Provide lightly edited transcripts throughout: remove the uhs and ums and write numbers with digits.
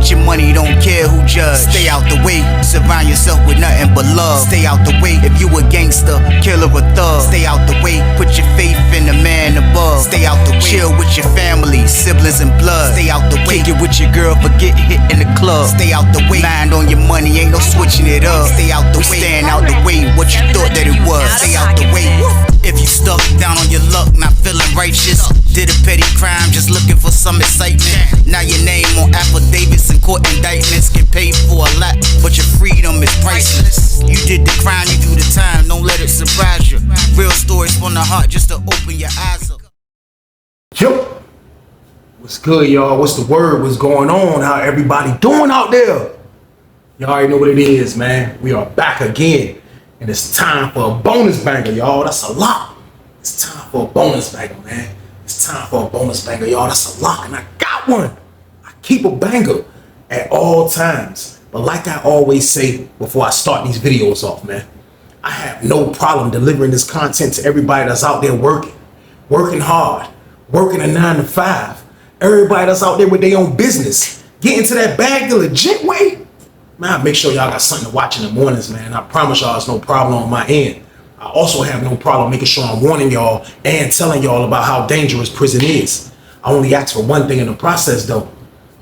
Get your money, don't care who judge. Stay out the way, surround yourself with nothing but love. Stay out the way, if you a gangster, killer or thug. Stay out the way, put your faith in the man above. Stay out the way, chill with your family, siblings and blood. Stay out the way, kick it with your girl, forget hit in the club. Stay out the way, mind on your money, ain't no switching it up. Stay out the way, stand out the way, what you thought that it was. Stay out the way. If you stuck down on your luck, not feeling righteous, did a petty crime, just looking for some excitement. Now your name on affidavits and court indictments, get paid for a lot, but your freedom is priceless. You did the crime, you do the time, don't let it surprise you. Real stories from the heart, just to open your eyes up. Yo, what's good, y'all? What's the word? What's going on? How everybody doing out there? Y'all already know what it is, man. We are back again. And it's time for a bonus banger, y'all. That's a lot. It's time for a bonus banger, man. It's time for a bonus banger, y'all. That's a lot. And I got one. I keep a banger at all times. But like I always say before I start these videos off, man, I have no problem delivering this content to everybody that's out there working hard, working a 9 to 5. Everybody that's out there with their own business, getting to that bag the legit way. Man, I make sure y'all got something to watch in the mornings, man. I promise y'all it's no problem on my end. I also have no problem making sure I'm warning y'all and telling y'all about how dangerous prison is. I only ask for one thing in the process, though,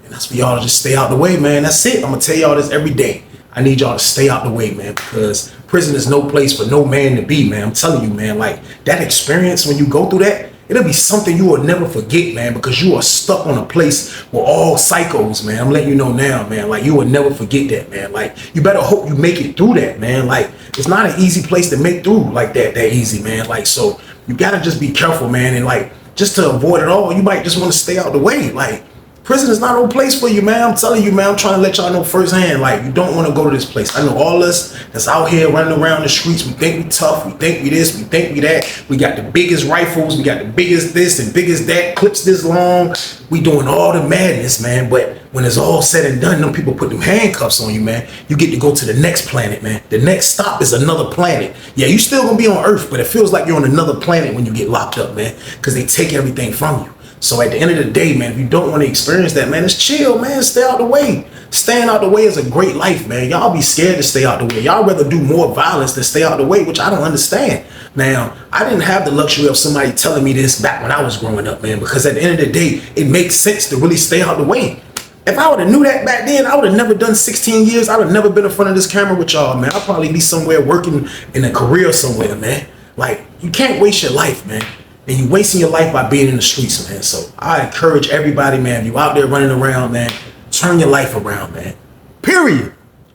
and that's for y'all to just stay out the way, man. That's it. I'm gonna tell y'all this every day. I need y'all to stay out the way, man, because prison is no place for no man to be, man. I'm telling you, man, like that experience when you go through that, it'll be something you will never forget, man, because you are stuck on a place with all psychos, man. I'm letting you know now, man. Like, you will never forget that, man. Like, you better hope you make it through that, man. Like, it's not an easy place to make through like that easy, man. Like, so you gotta just be careful, man. And like, just to avoid it all, you might just want to stay out the way. Like, prison is not no place for you, man. I'm telling you, man. I'm trying to let y'all know firsthand. Like, you don't want to go to this place. I know all us that's out here running around the streets. We think we tough. We think we this. We think we that. We got the biggest rifles. We got the biggest this and biggest that. Clips this long. We doing all the madness, man. But when it's all said and done, them people put them handcuffs on you, man. You get to go to the next planet, man. The next stop is another planet. Yeah, you still gonna be on Earth, but it feels like you're on another planet when you get locked up, man, because they take everything from you. So at the end of the day, man, if you don't want to experience that, man, it's chill, man. Stay out the way. Staying out the way is a great life, man. Y'all be scared to stay out the way. Y'all rather do more violence than stay out the way, which I don't understand. Now, I didn't have the luxury of somebody telling me this back when I was growing up, man, because at the end of the day, it makes sense to really stay out the way. If I would have knew that back then, I would have never done 16 years. I would have never been in front of this camera with y'all, man. I'd probably be somewhere working in a career somewhere, man. Like, you can't waste your life, man. And you wasting your life by being in the streets, man. So I encourage everybody, man, you out there running around, man, turn your life around, man. Period.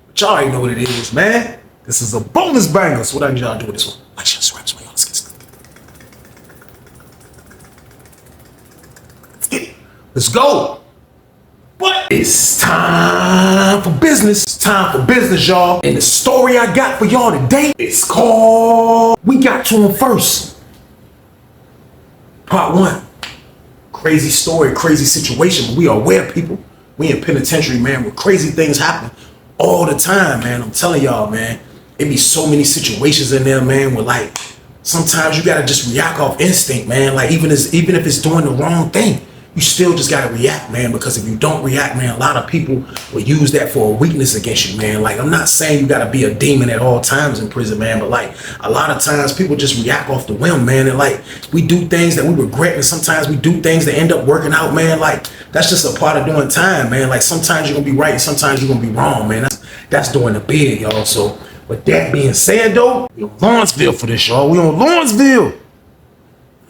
But y'all already know what it is, man. This is a bonus banger. So what I need y'all to do with this one? Like, share, subscribe, y'all. Let's get it. Let's go. But it's time for business. It's time for business, y'all. And the story I got for y'all today is called We Got to Him First. Part 1. Crazy story, crazy situation. But we are aware, people. We in penitentiary, man, where crazy things happen all the time, man. I'm telling y'all, man. It be so many situations in there, man, where like sometimes you gotta just react off instinct, man. Like even if it's doing the wrong thing, you still just gotta react, man, because if you don't react, man, a lot of people will use that for a weakness against you, man. Like, I'm not saying you gotta be a demon at all times in prison, man, but like a lot of times people just react off the whim, man, and like we do things that we regret, and sometimes we do things that end up working out, man. Like, that's just a part of doing time, man. Like, sometimes you're gonna be right and sometimes you're gonna be wrong, man. That's doing the bid, y'all. So with that being said, though, we on Lawrenceville for this, y'all. We on Lawrenceville.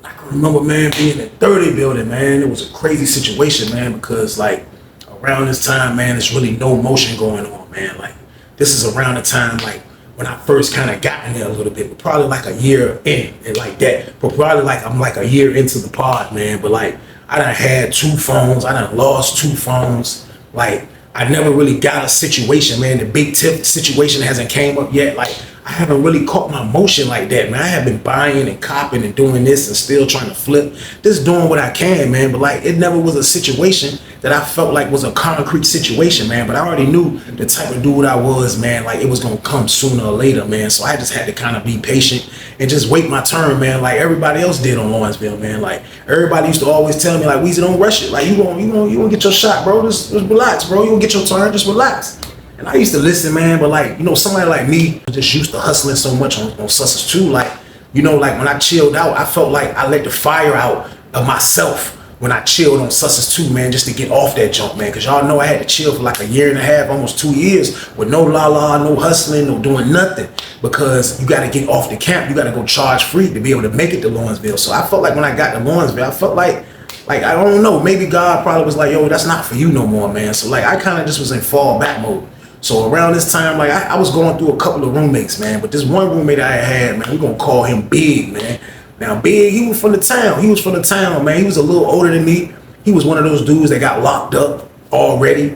I remember, man, being in 30 building, man. It was a crazy situation, man, because like around this time, man, there's really no motion going on, man. Like, this is around the time like when I first kind of got in there a little bit, but probably like a year in and like that. But probably like I'm like a year into the pod, man. But like I done had 2 phones. I done lost 2 phones. Like, I never really got a situation, man. The big tip situation hasn't came up yet. Like, I haven't really caught my motion like that, man. I have been buying and copping and doing this and still trying to flip. Just doing what I can, man. But like, it never was a situation that I felt like was a concrete situation, man. But I already knew the type of dude I was, man. Like it was gonna come sooner or later, man. So I just had to kind of be patient and just wait my turn, man. Like everybody else did on Lawrenceville, man. Like everybody used to always tell me, like, Weezy, don't rush it. Like you gonna get your shot, bro. Just relax, bro. You gonna get your turn. Just relax. And I used to listen, man. But like, somebody like me just used to hustling so much on Sussex too. Like, like when I chilled out, I felt like I let the fire out of myself when I chilled on Sussex 2, man, just to get off that jump, man. Because y'all know I had to chill for like a year and a half, almost 2 years, with no no hustling, no doing nothing. Because you got to get off the camp. You got to go charge free to be able to make it to Lawrenceville. So I felt like when I got to Lawrenceville, I felt like I don't know, maybe God probably was like, yo, that's not for you no more, man. So like I kind of just was in fall back mode. So around this time, like I was going through a couple of roommates, man. But this one roommate I had, man, we're going to call him Big, man. Now, Big, he was from the town. Man. He was a little older than me. He was one of those dudes that got locked up already,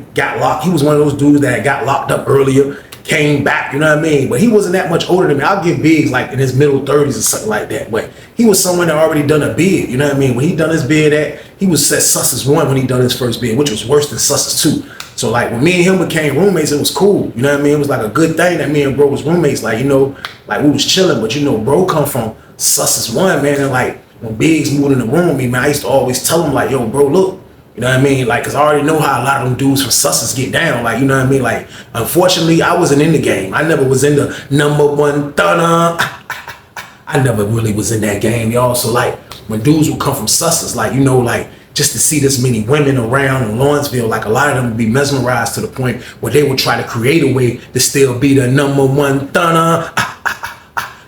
He was one of those dudes that got locked up earlier, came back, you know what I mean? But he wasn't that much older than me. I'll give Biggs like in his middle 30s or something like that. But he was someone that already done a bid, you know what I mean? When he done his bid he was at Sussex 1 when he done his first bid, which was worse than Sussex 2. So like when me and him became roommates, it was cool. You know what I mean? It was like a good thing that me and bro was roommates. Like, like we was chilling, but bro come from Sussex 1, man. And like when Biggs moved in the room with me, man, I used to always tell him like, yo, bro, look, you know what I mean? Like, cause I already know how a lot of them dudes from Sussex get down. Like, you know what I mean? Like, unfortunately, I wasn't in the game. I never was in the #1 thunner. I never really was in that game, y'all. So like when dudes would come from Sussex, like, like just to see this many women around in Lawrenceville, like a lot of them would be mesmerized to the point where they would try to create a way to still be the #1 thunner.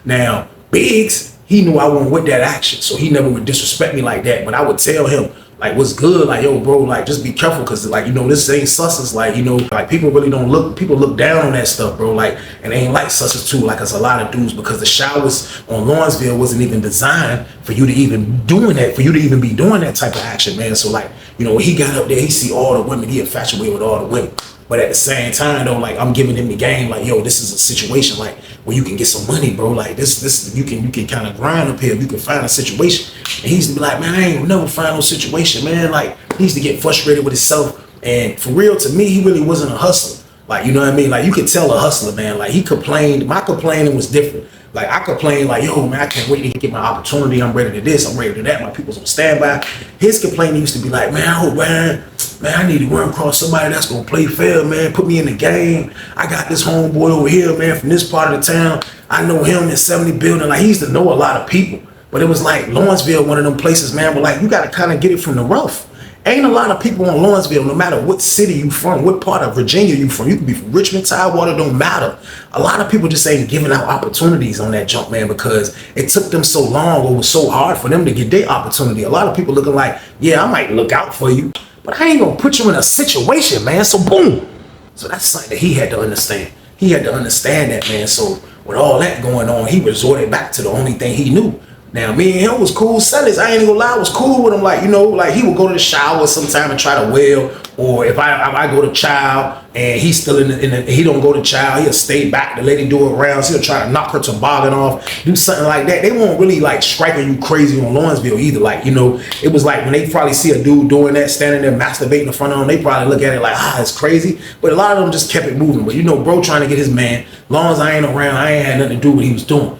Now, Biggs, he knew I wasn't with that action, so he never would disrespect me like that. But I would tell him, like, what's good? Like, yo, bro, like, just be careful, because, like, this ain't Sussex. Like, like, people really people look down on that stuff, bro. Like, and they ain't like Sussex too, like, it's a lot of dudes, because the showers on Lawrenceville wasn't even designed for you to even be doing that type of action, man. So, like, when he got up there, he see all the women, he infatuated with all the women. But at the same time, though, like, I'm giving him the game, like, yo, this is a situation, like, where you can get some money, bro. Like, this, you can kind of grind up here. You can find a situation. And he used to be like, man, I ain't never find no situation, man. Like, he used to get frustrated with himself. And for real, to me, he really wasn't a hustler. Like, you know what I mean? Like, you could tell a hustler, man. Like, he complained. My complaining was different. Like, I complained, like, yo, man, I can't wait to get my opportunity. I'm ready to this. I'm ready to that. My people's on standby. His complaining used to be like, man, I need to run across somebody that's going to play fair, man. Put me in the game. I got this homeboy over here, man, from this part of the town. I know him in 70 building. Like, he used to know a lot of people. But it was like Lawrenceville, one of them places, man. But, like, you got to kind of get it from the rough. Ain't a lot of people in Lawrenceville, no matter what city you from, what part of Virginia you from. You could be from Richmond, Tidewater, don't matter. A lot of people just ain't giving out opportunities on that jump, man, because it took them so long, or it was so hard for them to get their opportunity. A lot of people looking like, yeah, I might look out for you, but I ain't gonna put you in a situation, man. So boom. So that's something that he had to understand. He had to understand that, man. So with all that going on, he resorted back to the only thing he knew. Now, me and him was cool sellers. I ain't even gonna lie, I was cool with him. Like, like he would go to the shower sometime and try to wail. Or if I go to child and he's still he don't go to child, he'll stay back. The lady do it around. So he'll try to knock her toboggan off, do something like that. They won't really like striking you crazy on Lawrenceville either. Like, it was like when they probably see a dude doing that, standing there masturbating in front of them, they probably look at it like, it's crazy. But a lot of them just kept it moving. But bro trying to get his man. Long as I ain't around, I ain't had nothing to do with what he was doing.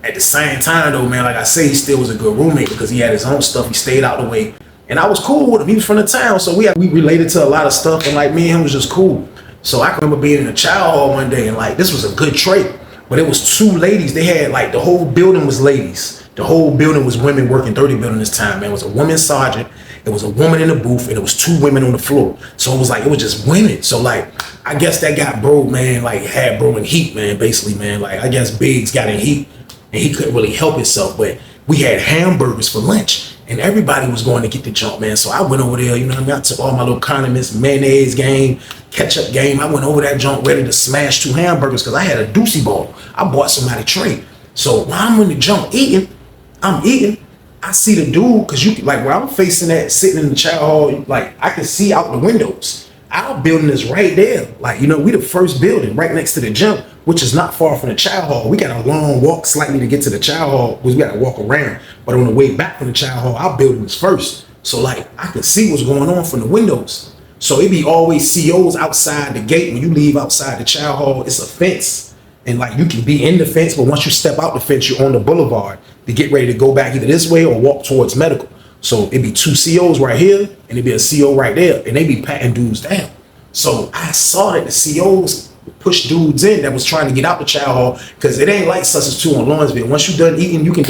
At the same time, though, man, like I say, he still was a good roommate because he had his own stuff. He stayed out the way. And I was cool with him. He was from the town. So we related to a lot of stuff. And like me and him was just cool. So I remember being in a child hall one day and like this was a good trait. But it was two ladies. They had like the whole building was ladies. The whole building was women working 30 building this time, man. It was a woman sergeant. It was a woman in the booth. And it was two women on the floor. So it was just women. So like, I guess that got bro, man, like had bro in heat, man, basically, man. Like I guess Biggs got in heat. And he couldn't really help himself, but we had hamburgers for lunch and everybody was going to get the jump, man. So I went over there, I took all my little condiments, mayonnaise game, ketchup game. I went over that jump ready to smash 2 hamburgers because I had a doozy ball. I bought somebody a tray. So while I'm in the jump I'm eating. I see the dude, because where I'm facing at, sitting in the chow hall, like I can see out the windows. Our building is right there. Like, we the first building right next to the jump. which is not far from the chow hall. We got a long walk slightly to get to the chow hall, because we got to walk around. But on the way back from the chow hall, our building was first. So like I could see what's going on from the windows. So it be always COs outside the gate. When you leave outside the chow hall, it's a fence. And like you can be in the fence, but once you step out the fence, you're on the boulevard to get ready to go back either this way or walk towards medical. So it'd be 2 COs right here and it'd be a CO right there, and they be patting dudes down. So I saw that the COs push dudes in that was trying to get out the chow hall, because it ain't like Sussex 2 on Lawrenceville. Once you done eating, you can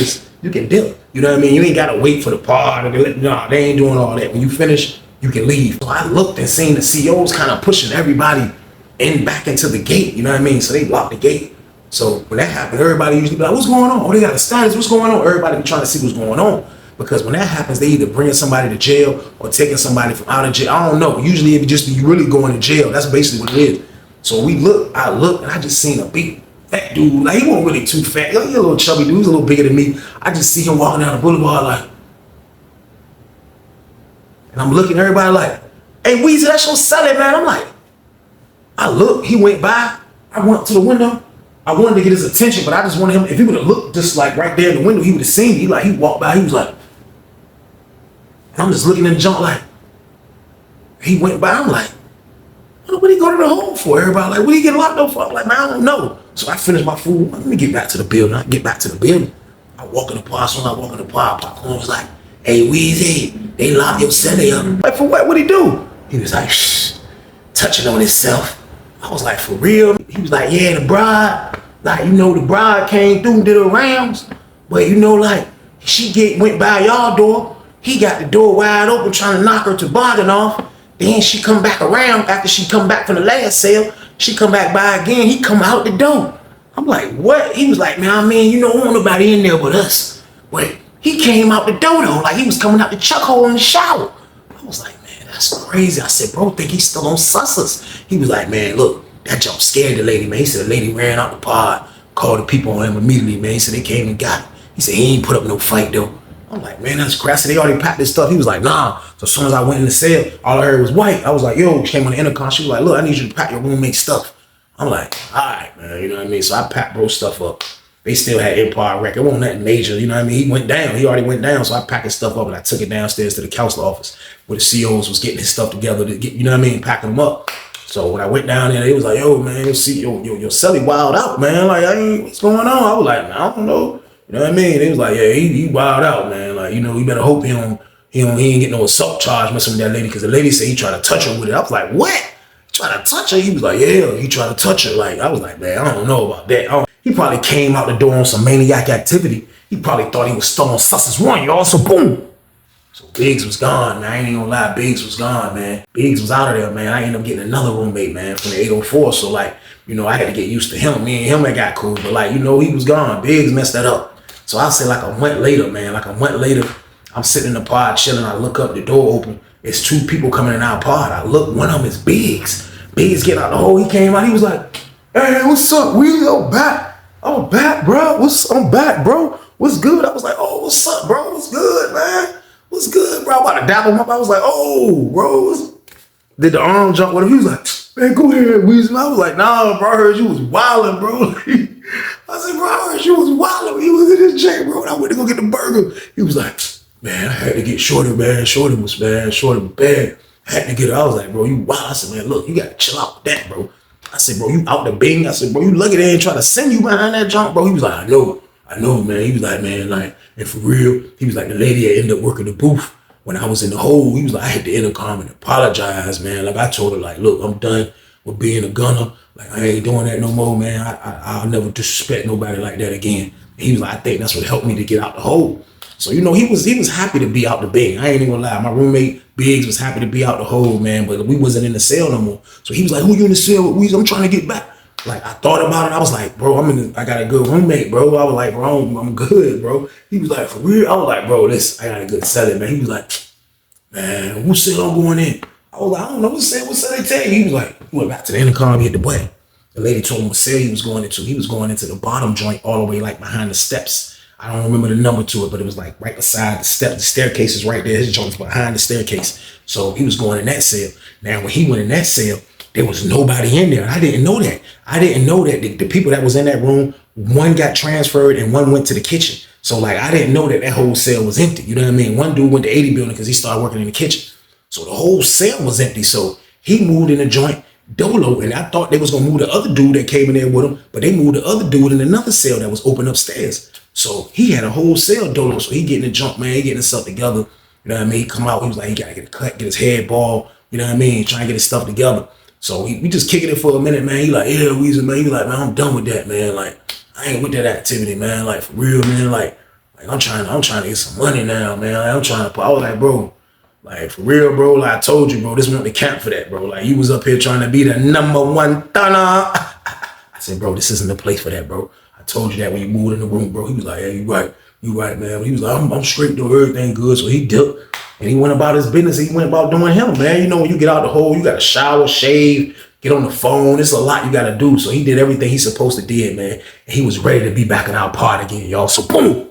dip. You know what I mean? You ain't gotta wait for the pod. Nah, they ain't doing all that. When you finish, you can leave. So I looked and seen the COs kind of pushing everybody in back into the gate. You know what I mean? So they locked the gate. So when that happened, everybody usually be like, what's going on? Oh, they got a status. What's going on? Everybody be trying to see what's going on. Because when that happens, they either bringing somebody to jail or taking somebody from out of jail. I don't know. Usually if you really going to jail, that's basically what it is. So I looked and I just seen a big fat dude. Like he wasn't really too fat. He a little chubby dude. He was a little bigger than me. I just see him walking down the boulevard like, and I'm looking at everybody like, hey Weezy, that's your selling, man. I'm like, I look, he went by. I went up to the window. I wanted to get his attention, but I just wanted him, if he would have looked just like right there in the window, he would have seen me. He walked by, he was like, and I'm just looking in the junk like, he went by, I'm like, what did he go to the hole for? Everybody like, what did he get locked up for? I'm like, man, I don't know. So I finished my food. Let me get back to the building. I walk in the pod. So when I walk in the pod, Popcorn was like, hey, Weezy, they locked your celly up. Like, for what? What'd he do? He was like, shh, touching on himself. I was like, for real? He was like, yeah, the bride, like, the bride came through and did her rounds. But like, went by y'all door. He got the door wide open trying to knock her toboggan off. Then she come back around after she come back from the last sale. She come back by again. He come out the door. I'm like, what? He was like, man, won't nobody in there but us. But he came out the door though, like he was coming out the chuck hole in the shower. I was like, man, that's crazy. I said, bro, think he's still on Sussex. He was like, man, look, that jump scared the lady, man. He said the lady ran out the pod, called the people on him immediately, man. He said they came and got him. He said he ain't put up no fight though. I'm like, man, that's crazy. They already packed this stuff. He was like, nah. So as soon as I went in the cell, all I heard was white. I was like, yo, she came on the intercom. She was like, look, I need you to pack your roommate stuff. I'm like, all right, man, you know what I mean? So I packed bro stuff up. They still had Empire record. It wasn't nothing major, you know what I mean? He went down. He already went down. So I packed his stuff up and I took it downstairs to the counselor office where the COs was getting his stuff together to get, you know what I mean, packing them up. So when I went down there, they was like, yo, man, your celly wild out, man. Like, what's going on? I was like, man, I don't know. You know what I mean? They was like, yeah, he wild out, man. Like, you better hope he ain't get no assault charge messing with that lady, because the lady said he tried to touch her with it. I was like, what? He tried to touch her? He was like, yeah, he tried to touch her. Like, I was like, man, I don't know about that. He probably came out the door on some maniac activity. He probably thought he was still on Sussex 1, y'all. So boom. So Biggs was gone, man. I ain't even gonna lie, Biggs was gone, man. Biggs was out of there, man. I ended up getting another roommate, man, from the 804. So like, I had to get used to him. Me and him had got cool, but like, he was gone. Biggs messed that up. So I'll say like a month later, man, I'm sitting in the pod chilling. I look up, the door open. It's 2 people coming in our pod. I look, one of them is Biggs. Biggs get out the hole. He came out. He was like, hey, what's up? I'm back, bro. I'm back, bro. What's good? I was like, oh, what's up, bro? What's good, man? What's good, bro? I'm about to dap him up. I was like, oh, bro. Did the arm jump with him? He was like, man, go ahead, Weezy. I was like, nah, bro, I heard you was wilding, bro. I said, bro, I heard you was wilding. He was in his jail, bro, and I went to go get the burger. He was like, man, I had to get Shorty, man. Shorty was bad. I had to get her. I was like, bro, you wild. I said, man, look, you got to chill out with that, bro. I said, bro, you out the bing. I said, bro, you lucky they ain't trying to send you behind that junk, bro. He was like, I know, man. He was like, man, like, and for real, he was like, the lady that ended up working the booth when I was in the hole. He was like, I had to intercom and apologize, man. Like, I told her, like, look, I'm done with being a gunner. Like, I ain't doing that no more, man. I'll never disrespect nobody like that again. And he was like, I think that's what helped me to get out the hole. So, he was happy to be out the bing. I ain't even gonna lie. My roommate, Biggs, was happy to be out the hole, man, but we wasn't in the cell no more. So he was like, who you in the cell with, Weezy? I'm trying to get back. Like, I thought about it. I was like, bro, I got a good roommate, bro. I was like, bro, I'm good, bro. He was like, for real? I was like, bro, I got a good celly, man. He was like, man, who said I'm going in? I was like, I don't know. What cell they tell you? He was like, he went back to the intercom, he hit the button. The lady told him what cell he was going into. He was going into the bottom joint all the way like behind the steps. I don't remember the number to it, but it was like right beside the step. The staircase is right there. His joint was behind the staircase. So he was going in that cell. Now, when he went in that cell, there was nobody in there. I didn't know that. I didn't know that the people that was in that room, one got transferred and one went to the kitchen. So like, I didn't know that whole cell was empty. You know what I mean? One dude went to 80 building because he started working in the kitchen. So the whole cell was empty. So he moved in the joint dolo, and I thought they was gonna move the other dude that came in there with him, but they moved the other dude in another cell that was open upstairs. So he had a whole cell dolo. So he getting the jump, man. He getting himself together. You know what I mean? He come out. He was like, he gotta get a cut, get his head ball. You know what I mean? Trying to get his stuff together. So we just kicking it for a minute, man. He like, yeah, Weezy, man. He like, man, I'm done with that, man. Like, I ain't with that activity, man. Like, for real, man. Like I'm trying to get some money now, man. Like, I'm trying to put. I was like, bro, like for real, bro. Like I told you, bro. This wasn't the camp for that, bro. Like you was up here trying to be the #1 stunner. I said, bro, this isn't the place for that, bro. I told you that when you moved in the room, bro. He was like, hey, you right, man. He was like, I'm straight, doing everything good. So he dipped and he went about his business. He went about doing him, man. You know, when you get out the hole, you got to shower, shave, get on the phone. It's a lot you got to do. So he did everything he's supposed to do, man. And he was ready to be back in our part again, y'all. So boom.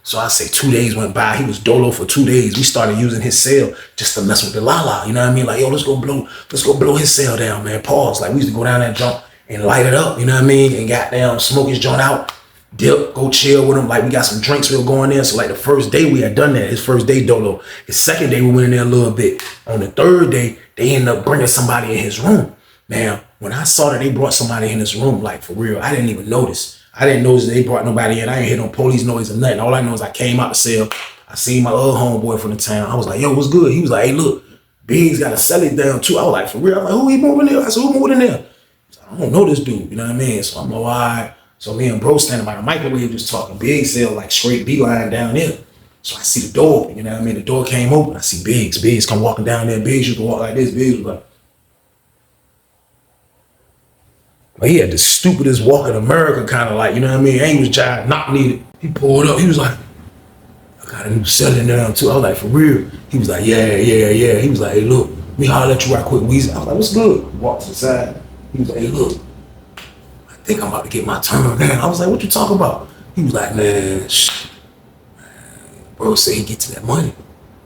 So I say 2 days went by. He was dolo for 2 days. We started using his cell just to mess with the Lala. You know what I mean? Like, yo, let's go blow his cell down, man. Pause. Like we used to go down that jump and light it up. You know what I mean? And goddamn smoke his joint out. Dip, go chill with him. Like we got some drinks we were going there. So like the first day we had done that, his first day dolo. His second day we went in there a little bit. On the third day, they ended up bringing somebody in his room. Now, when I saw that they brought somebody in his room, like for real, I didn't even notice. I didn't notice they brought nobody in. I ain't hear no police noise or nothing. All I know is I came out the cell. I seen my other homeboy from the town. I was like, yo, what's good? He was like, hey, look, Biggs got to sell it down too. I was like, for real? I'm like, who he moving there? I said, who moving in there? I don't know this dude. You know what I mean? So I'm like, all right. So me and bro standing by the microwave just talking. Biggs cell like straight beeline down there. So I see the door. You know what I mean? The door came open. I see Biggs. Biggs come walking down there. Biggs used to walk like this. Biggs was like, but he had the stupidest walk in America, kind of like, you know what I mean? And he was giant, not needed. He pulled up. He was like, I got a new selling down too. I was like, for real? He was like, yeah. He was like, hey, look, let me holler at you right quick, Weezy. I was like, what's good? Walked to the side. He was like, hey, look, I think I'm about to get my turn down. I was like, what you talking about? He was like, man, bro said he get to that money.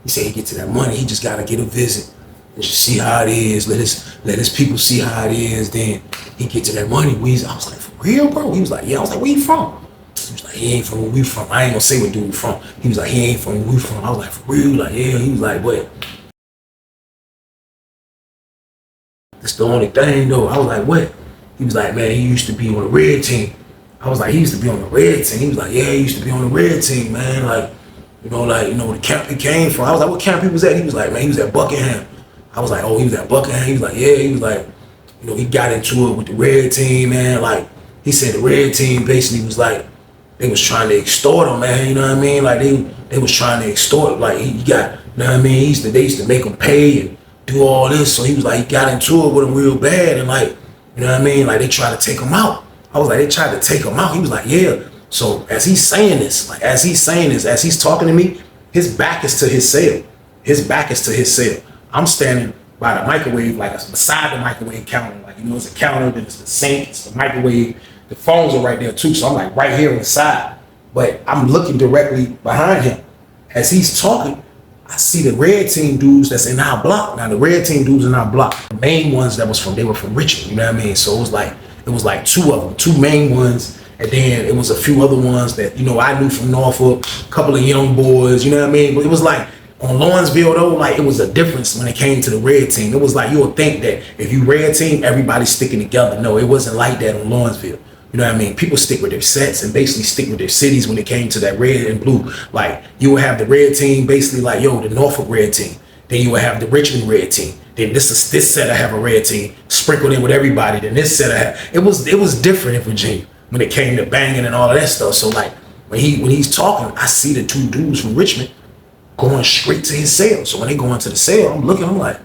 He said he get to that money. He just got to get a visit. And just see how it is. Let his people see how it is. Then he get to that money. Weezy. I was like, for real, bro? He was like, yeah. I was like, where you from? He was like, he ain't from where we from. I ain't gonna say what dude we from. He was like, he ain't from where we from. I was like, for real? Like, yeah. He was like, what? That's the only thing though. I was like, what? He was like, man, he used to be on the red team. I was like, he used to be on the red team. He was like, yeah, he used to be on the red team, man. Like, the camp he came from. I was like, what camp he was at? He was like, man, he was at Buckingham. I was like, oh, he was at Buckingham. He was like, yeah. He was like, he got into it with the red team, man. Like, he said the red team basically was like, they was trying to extort him, man. You know what I mean? Like, they was trying to extort him. Like, he got, you know what I mean? They used to make him pay and do all this. So he was like, he got into it with him real bad. And like, you know what I mean? Like, they tried to take him out. I was like, they tried to take him out. He was like, yeah. So as he's saying this, as he's talking to me, his back is to his cell. I'm standing by the microwave, like beside the microwave counter. Like, it's a counter, then it's the sink, it's the microwave. The phones are right there too. So I'm like right here on the side. But I'm looking directly behind him. As he's talking, I see the red team dudes that's in our block. Now the red team dudes in our block, the main ones they were from Richmond, you know what I mean? So it was like two of them, two main ones. And then it was a few other ones that, I knew from Norfolk, a couple of young boys, you know what I mean? But it was like, on Lawrenceville though, like it was a difference when it came to the red team. It was like, you would think that if you red team, everybody's sticking together. No, it wasn't like that on Lawrenceville. You know what I mean? People stick with their sets and basically stick with their cities when it came to that red and blue. Like you would have the red team basically like, the Norfolk red team. Then you would have the Richmond red team. Then this set I have a red team sprinkled in with everybody. Then this set I have, it was different in Virginia when it came to banging and all of that stuff. So like when he's talking, I see the two dudes from Richmond going straight to his cell. So when they go into the cell, I'm like,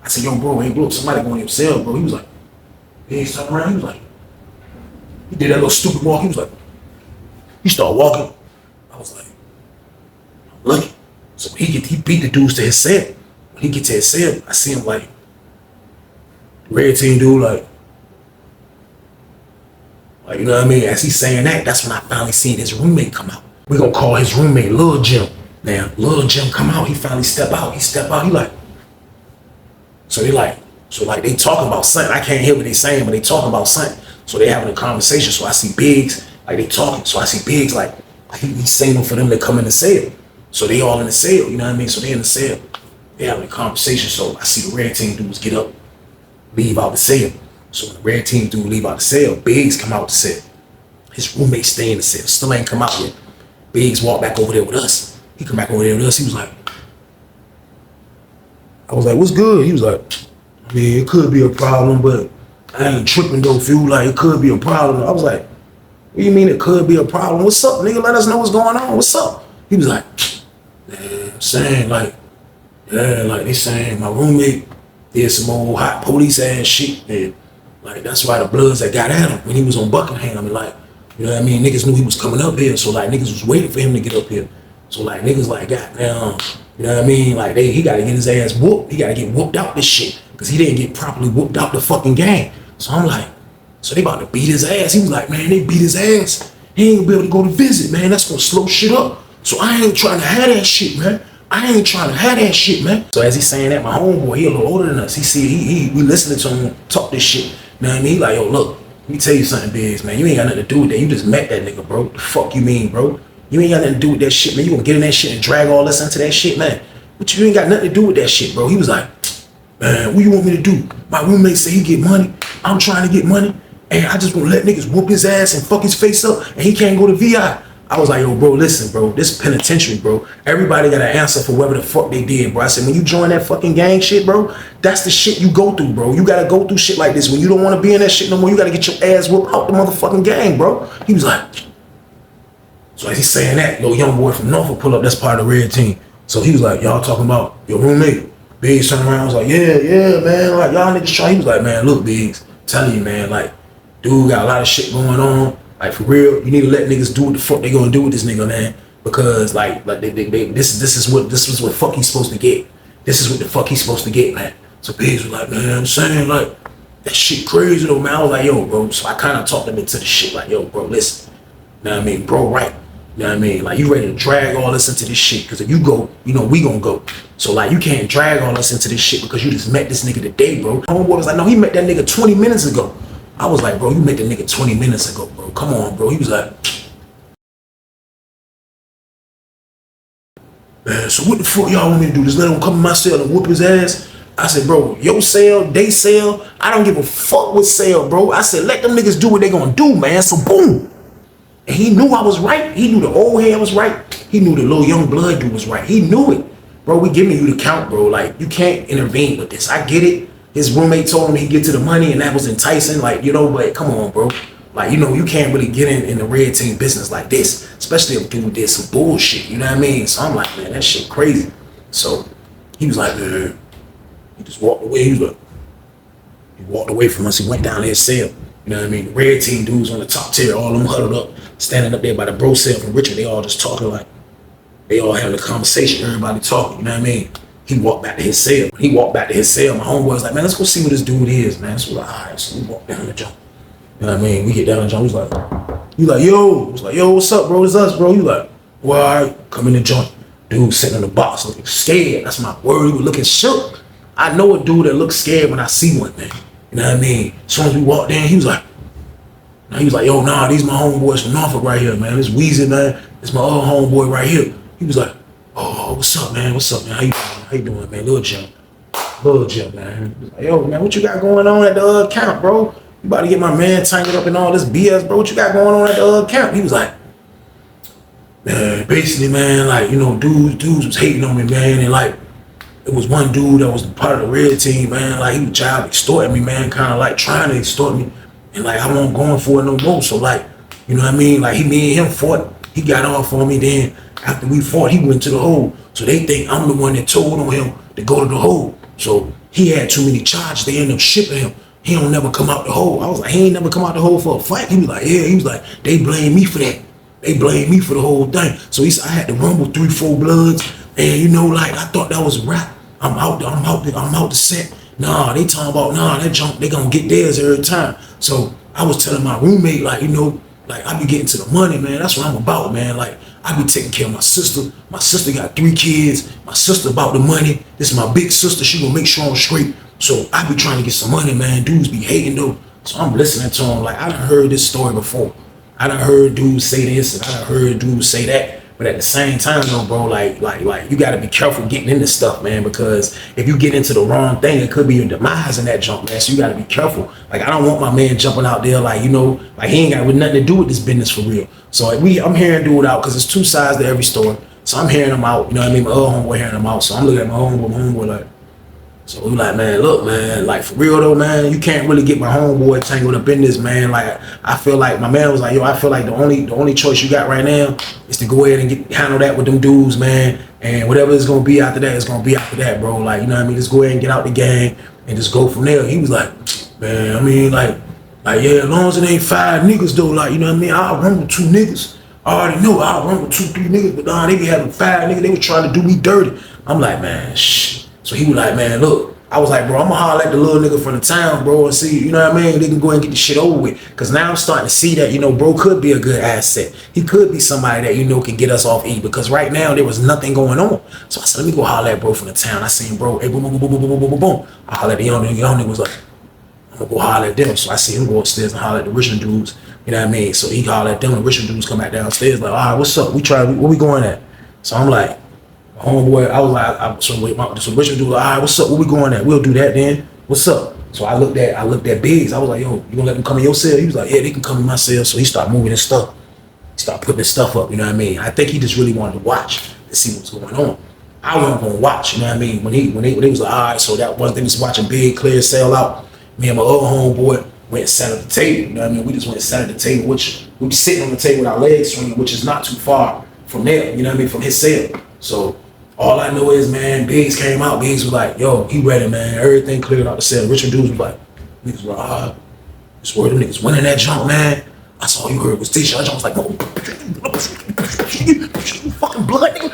I said, yo, bro, hey, bro, somebody going to your cell, bro. He was like, hey, stop around. He was like, he did that little stupid walk. He was like, he started walking. I was like, look. So he beat the dudes to his cell. When he get to his cell, I see him like, red team dude, like, you know what I mean? As he's saying that, that's when I finally seen his roommate come out. We're going to call his roommate Lil Jim. Now, Lil Jim come out, he finally step out. He like, so they like, So like they talking about something. I can't hear what they saying, but they talking about something. So they having a conversation. So I see Biggs, like they talking. So I see Biggs like he's saying for them to come in the cell. So they all in the cell, you know what I mean? So they in the cell. They having a conversation. So I see the red team dudes get up, leave out the cell. So when the red team dude leave out the cell, Biggs come out the cell. His roommate stay in the cell. Still ain't come out yet. Biggs walked back over there with us. He come back over there with us. He was like, I was like, what's good? He was like, I mean, it could be a problem, but I ain't tripping though, feel like it could be a problem. I was like, what do you mean it could be a problem? What's up, nigga? Let us know what's going on. What's up? He was like, man, I'm saying like, yeah, like they saying my roommate did some old hot police ass shit. And like, that's why the Bloods that got at him when he was on Buckingham. I mean, like, you know what I mean? Niggas knew he was coming up here. So like, niggas was waiting for him to get up here. So like, niggas like, goddamn, you know what I mean? Like, he got to get his ass whooped. He got to get whooped out this shit. Because he didn't get properly whooped out the fucking game. So I'm like, so they about to beat his ass. He was like, man, they beat his ass. He ain't gonna be able to go to visit, man. That's gonna slow shit up. So I ain't trying to have that shit, man. I ain't trying to have that shit, man. So as he's saying that, my homeboy, he a little older than us. We listening to him talk this shit. You know what I mean? He like, yo, look, let me tell you something, Biggs, man. You ain't got nothing to do with that. You just met that nigga, bro. The fuck you mean, bro? You ain't got nothing to do with that shit, man. You gonna get in that shit and drag all us into that shit, man. But you ain't got nothing to do with that shit, bro. He was like, man, what you want me to do? My roommate say he get money. I'm trying to get money. And I just want to let niggas whoop his ass and fuck his face up. And he can't go to VI. I was like, yo, bro, listen, bro. This penitentiary, bro. Everybody got an answer for whatever the fuck they did, bro. I said, when you join that fucking gang shit, bro, that's the shit you go through, bro. You got to go through shit like this. When you don't want to be in that shit no more, you got to get your ass whooped out the motherfucking gang, bro. He was like, so as he's saying that, little young boy from Norfolk pull up. That's part of the red team. So he was like, y'all talking about your roommate? Biggs turned around, was like, yeah, man. Like, y'all niggas try. He was like, man, look, Biggs, I'm telling you, man, like, dude got a lot of shit going on. Like, for real, you need to let niggas do what the fuck they gonna do with this nigga, man. Because like this is what fuck he's supposed to get. This is what the fuck he's supposed to get, man. So Biggs was like, man, I'm saying, like, that shit crazy though, man. I was like, yo, bro. So I kind of talked him into the shit, like, yo, bro, listen. You know what I mean? Bro, right. You know what I mean? Like, you ready to drag all this into this shit. Because if you go, you know, we gonna go. So, like, you can't drag all this into this shit because you just met this nigga today, bro. Homeboy was like, no, he met that nigga 20 minutes ago. I was like, bro, you met that nigga 20 minutes ago, bro. Come on, bro. He was like, man, so what the fuck y'all want me to do? Just let him come in my cell and whoop his ass? I said, bro, your cell, they cell, I don't give a fuck what cell, bro. I said, let them niggas do what they gonna do, man. So, boom. And he knew I was right. He knew the old head was right. He knew the little young blood dude was right. He knew it. Bro, we giving you the count, bro. Like, you can't intervene with this. I get it. His roommate told him he'd get to the money and that was enticing. Like, you know, but come on, bro. Like, you know, you can't really get in the red team business like this. Especially if dude did some bullshit. You know what I mean? So I'm like, man, that shit crazy. So he was like, man. He just walked away. He walked away from us. He went down to his cell. You know what I mean? The red team dudes on the top tier, all of them huddled up, standing up there by the bro cell from Richard. They all just talking like, they all having a conversation, everybody talking, you know what I mean? He walked back to his cell. When he walked back to his cell, my homeboy was like, man, let's go see what this dude is, man. So we're like, all right, so we walk down the jump. You know what I mean? We get down the jump, he's like, yo. He's like, yo, what's up, bro? It's us, bro. You like, well, all right, come in the joint. Dude sitting in the box looking scared. That's my word. He was looking shook. I know a dude that looks scared when I see one, man. You know what I mean? As soon as we walked in, he was like, yo, nah, these my homeboys from Norfolk right here, man. This Weezy, man. This my other homeboy right here. He was like, oh, what's up, man? What's up, man? How you doing, man? Lil Jim, man. He was like, yo, man, what you got going on at the camp, bro? You about to get my man tangled up in all this BS, bro. What you got going on at the camp? He was like, man, basically, man, like, you know, dudes was hating on me, man. And like, it was one dude that was part of the red team, man. Like, he was trying to extort me, man. Kind of like trying to extort me. And like, I wasn't going for it no more. So like, you know what I mean? Like, me and him fought. He got off on me. Then after we fought, he went to the hole. So they think I'm the one that told on him to go to the hole. So he had too many charges. They ended up shipping him. He don't never come out the hole. I was like, he ain't never come out the hole for a fight. He was like, yeah. He was like, they blame me for that. They blame me for the whole thing. So he said, I had to rumble 3-4 Bloods. And you know, like, I thought that was a rap. I'm out the set. Nah, they talking about, nah, that junk, they gonna get theirs every time. So I was telling my roommate, like, you know, like, I be getting to the money, man. That's what I'm about, man. Like, I be taking care of my sister. My sister got 3 kids. My sister about the money. This is my big sister. She gonna make sure I'm straight. So I be trying to get some money, man. Dudes be hating though. So I'm listening to him. Like, I done heard this story before. I done heard dudes say this and I done heard dudes say that. But at the same time though, bro, like you gotta be careful getting into stuff, man, because if you get into the wrong thing, it could be your demise in that jump, man. So you gotta be careful. Like, I don't want my man jumping out there like, you know, like he ain't got nothing to do with this business for real. So I'm hearing dude out because there's two sides to every story. So I'm hearing them out, you know what I mean? My other homeboy hearing them out. So I'm looking at my homeboy like, so we like, man, look, man, like for real though, man, you can't really get my homeboy tangled up in this, man. Like, I feel like my man was like, yo, I feel like the only choice you got right now is to go ahead and handle that with them dudes, man. And whatever it's gonna be after that, it's gonna be after that, bro. Like, you know what I mean? Just go ahead and get out the gang and just go from there. He was like, man, I mean, like yeah, as long as it ain't 5 niggas though, like, you know what I mean? I'll run with 2 niggas. I already know I'll run with 2, 3 niggas, but nah, they be having 5 niggas. They was trying to do me dirty. I'm like, man, shh. So he was like, man, look. I was like, bro, I'm gonna holler at the little nigga from the town, bro, and see, you know what I mean? They can go ahead and get the shit over with. Cause now I'm starting to see that, you know, bro could be a good asset. He could be somebody that, you know, can get us off E. Because right now there was nothing going on. So I said, let me go holler at bro from the town. I seen bro, hey, boom, boom, boom, boom, boom, boom, boom, boom. I holler at the young nigga was like, I'm gonna go holler at them. So I see him go upstairs and holler at the Richmond dudes. You know what I mean? So he holler at them, the Richmond dudes come back downstairs like, all right, what's up? Where we going at? So I'm like, homeboy, I was like, so Richard dude, all right, what's up? Where we going at? We'll do that then. What's up? So I looked at Biggs. I was like, yo, you gonna let them come in your cell? He was like, yeah, they can come in my cell. So he started moving his stuff. He started putting his stuff up, you know what I mean? I think he just really wanted to watch to see what's going on. I wasn't gonna watch, you know what I mean? When he was like, all right, so that one thing was watching Big clear his cell out. Me and my other homeboy went and sat at the table, you know what I mean? We just went and sat at the table, which we were sitting on the table with our legs swinging, which is not too far from there, you know what I mean, from his cell. So all I know is, man, Biggs came out. Biggs was like, yo, he ready, man. Everything cleared out the cell. Richard dudes was like, niggas were like, this word, them niggas winning that jump, man. That's all you heard was T-shirt. I was like, no, fucking blood, nigga.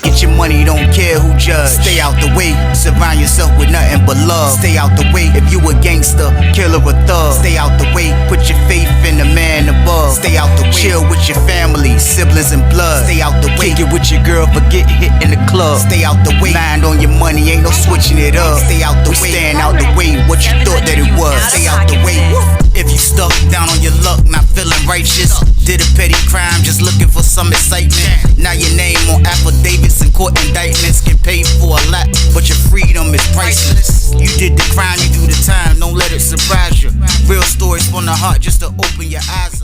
Get your money, don't care who judge. Stay out the way, surround yourself with nothing but love. Stay out the way if you a gangster, killer or thug. Stay out the way, put your faith in the man above. Stay out the way, chill with your family, siblings and blood. Stay out the way, kick it with your girl, forget hit in the club. Stay out the way, mind on your money, ain't no switching it up. Stay out the way, stand out the way, what you thought that it was. Stay out the way. If you stuck down on your luck, not feeling righteous, did a petty crime, just looking for some excitement. Now your name on affidavits and court indictments can pay for a lot, but your freedom is priceless. You did the crime, you do the time, don't let it surprise you. Real stories from the heart, just to open your eyes up.